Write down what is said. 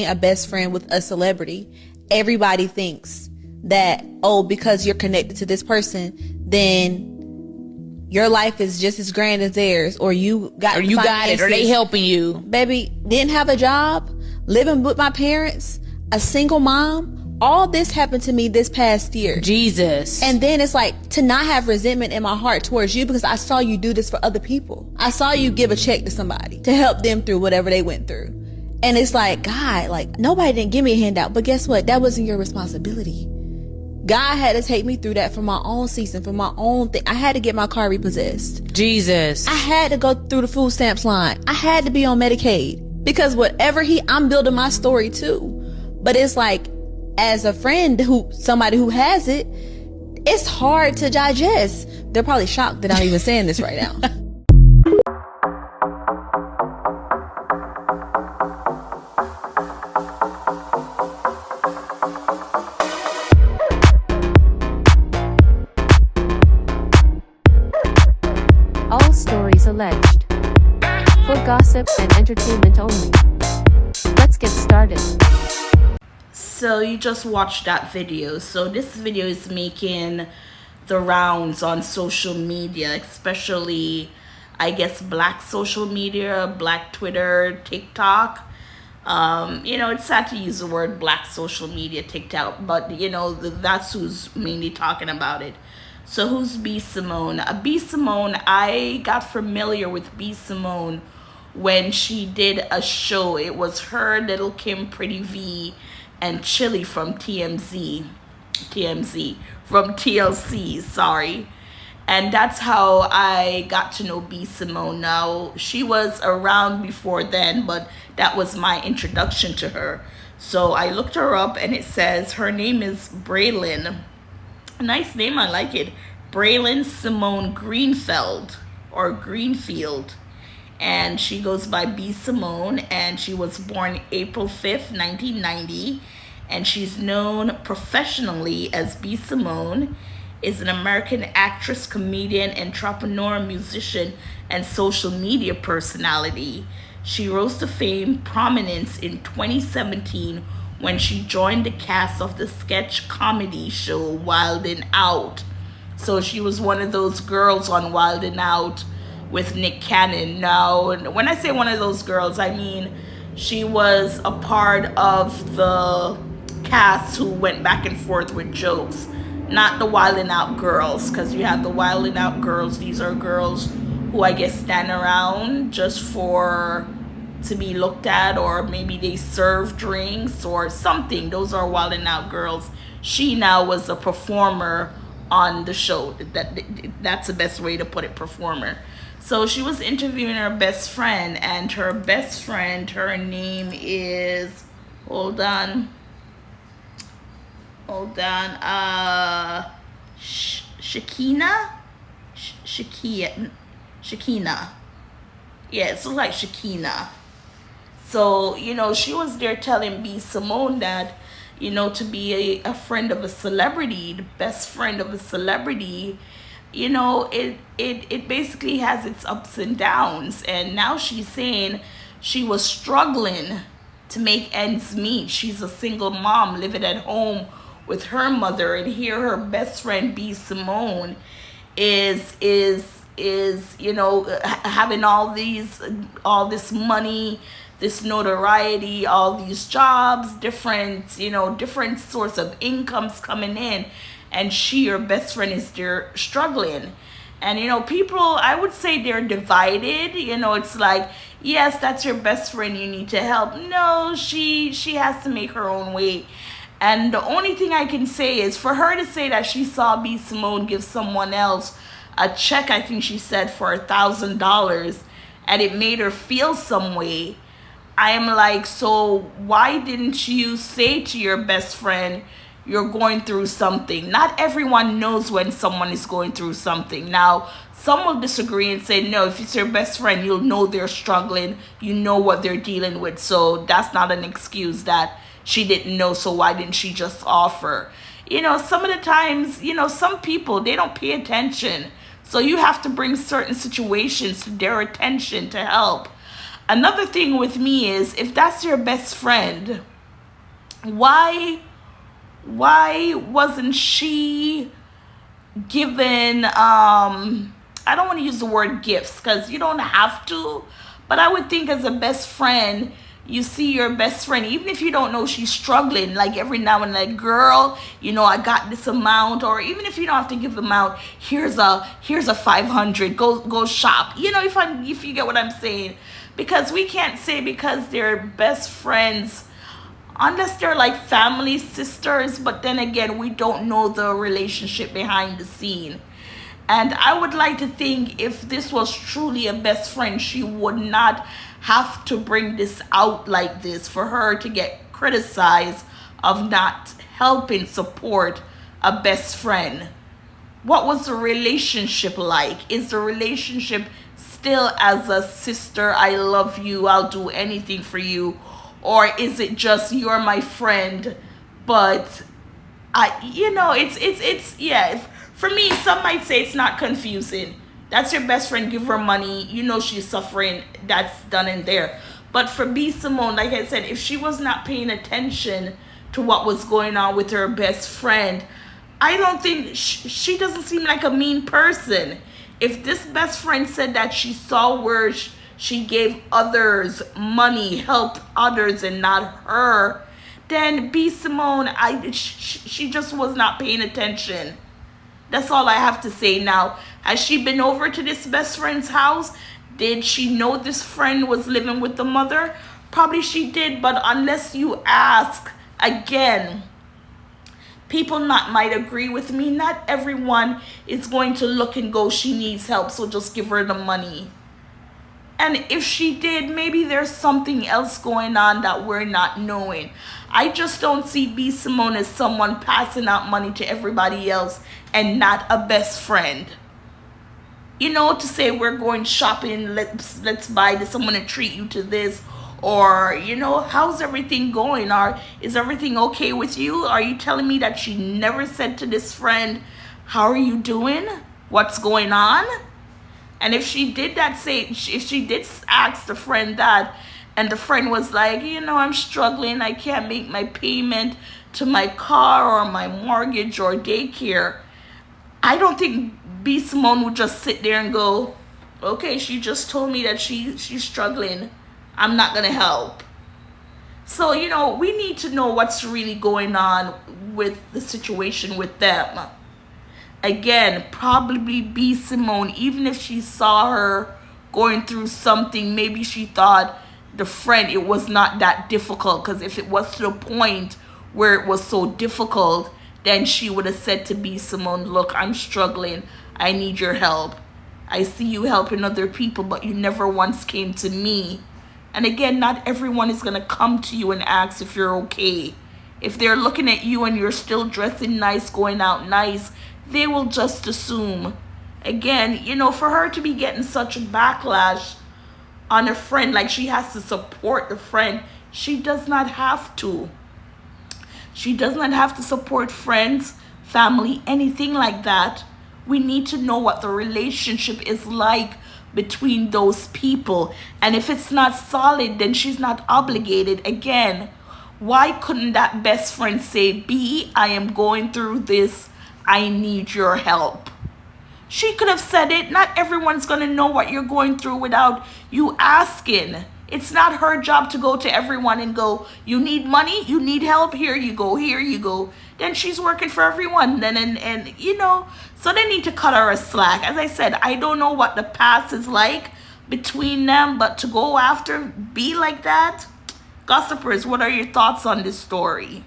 a best friend with a celebrity, everybody thinks that, oh, because you're connected to this person, then your life is just as grand as theirs, or you got it, or they helping you. Baby, didn't have a job, living with my parents, a single mom. All this happened to me this past year. Jesus. And then it's like, to not have resentment in my heart towards you because I saw you do this for other people. I saw you give a check to somebody to help them through whatever they went through. And it's like, God, like, nobody didn't give me a handout, but guess what? That wasn't your responsibility. God had to take me through that for my own season, for my own thing. I had to get my car repossessed. Jesus. I had to go through the food stamps line. I had to be on Medicaid because whatever I'm building my story too. But it's like, as a friend somebody who has it, it's hard to digest. They're probably shocked that I'm even saying this right now. All stories alleged. For gossip and entertainment only. Let's get started. So you just watched that video. So this video is making the rounds on social media, especially, I guess, black social media, black Twitter, TikTok. It's sad to use the word black social media, TikTok, but that's who's mainly talking about it. So who's B. Simone? B. Simone, I got familiar with B. Simone when she did a show. It was her, Little Kim, Pretty V, and Chili from TLC, sorry. And that's how I got to know B. Simone. Now, she was around before then, but that was my introduction to her. So I looked her up, and it says her name is Braylon. A nice name, I like it. Braylon Simone Greenfield. And she goes by B. Simone, and she was born April 5th, 1990. And she's known professionally as B. Simone, is an American actress, comedian, entrepreneur, musician, and social media personality. She rose to fame prominence in 2017 when she joined the cast of the sketch comedy show Wild 'N Out. So she was one of those girls on Wild 'N Out with Nick Cannon. Now, when I say one of those girls, I mean she was a part of the cast who went back and forth with jokes, not the Wild 'N Out girls, because you have the Wild 'N Out girls. These are girls who I guess stand around just to be looked at, or maybe they serve drinks or something. Those are Wild 'N Out girls. She now was a performer on the show. That's the best way to put it, performer. So she was interviewing her best friend, and her best friend, her name is, hold on, Shakina. Yeah, it's like Shakina. So, she was there telling B. Simone that, to be a friend of a celebrity, the best friend of a celebrity, it basically has its ups and downs. And now she's saying she was struggling to make ends meet. She's a single mom living at home with her mother, and here her best friend B. Simone is having all this money, this notoriety, all these jobs, different sorts of incomes coming in, and her best friend, is there struggling. And people, I would say they're divided. It's like, yes, that's your best friend, you need to help. No, she has to make her own way. And the only thing I can say is, for her to say that she saw B. Simone give someone else a check, I think she said, for $1,000, and it made her feel some way. I am like, so why didn't you say to your best friend, you're going through something? Not everyone knows when someone is going through something. Now, some will disagree and say, no, if it's your best friend, you'll know they're struggling. You know what they're dealing with. So that's not an excuse that she didn't know, so why didn't she just offer? Some of the times, some people, they don't pay attention. So you have to bring certain situations to their attention to help. Another thing with me is, if that's your best friend, Why wasn't she given, I don't want to use the word gifts because you don't have to, but I would think as a best friend, you see your best friend, even if you don't know she's struggling, like every now and then, girl, I got this amount, or even if you don't have to give them out, here's a 500, go shop, if you get what I'm saying. Because we can't say because they're best friends unless they're like family sisters, but then again, we don't know the relationship behind the scene. And I would like to think if this was truly a best friend, she would not have to bring this out like this for her to get criticized of not helping support a best friend. What was the relationship like? Is the relationship still as a sister, I love you, I'll do anything for you? Or is it just you're my friend, but for me, some might say it's not confusing. That's your best friend, give her money, she's suffering, that's done in there. But for B. Simone, like I said, if she was not paying attention to what was going on with her best friend, I don't think, she doesn't seem like a mean person. If this best friend said that she saw where she gave others money, helped others and not her, then B. Simone, she just was not paying attention. That's all I have to say. Now, has she been over to this best friend's house? Did she know this friend was living with the mother? Probably she did, but unless you ask, again, people might agree with me. Not everyone is going to look and go, she needs help, so just give her the money. And if she did, maybe there's something else going on that we're not knowing. I just don't see B. Simone as someone passing out money to everybody else and not a best friend. To say we're going shopping, let's buy this, I'm gonna treat you to this, or how's everything going, or is everything okay with you? Are you telling me that she never said to this friend, how are you doing, what's going on? And if she did if she did ask the friend that, and the friend was like, I'm struggling, I can't make my payment to my car or my mortgage or daycare, I don't think B. Simone would just sit there and go, okay, she just told me that she's struggling, I'm not gonna help. So, we need to know what's really going on with the situation with them. Again, probably B. Simone, even if she saw her going through something, maybe she thought the friend, it was not that difficult, because if it was to the point where it was so difficult, then she would have said to B. Simone, look, I'm struggling, I need your help. I see you helping other people, but you never once came to me. And again, not everyone is going to come to you and ask if you're okay. If they're looking at you and you're still dressing nice, going out nice, they will just assume. Again, for her to be getting such a backlash on a friend, like she has to support the friend, she does not have to. She does not have to support friends, family, anything like that. We need to know what the relationship is like between those people. And if it's not solid, then she's not obligated. Again, why couldn't that best friend say, B, I am going through this, I need your help? She could have said it. Not everyone's going to know what you're going through without you asking. It's not her job to go to everyone and go, you need money, you need help, here you go, here you go. Then she's working for everyone. So they need to cut her a slack. As I said, I don't know what the past is like between them, but to go after, be like that? Gossipers, what are your thoughts on this story?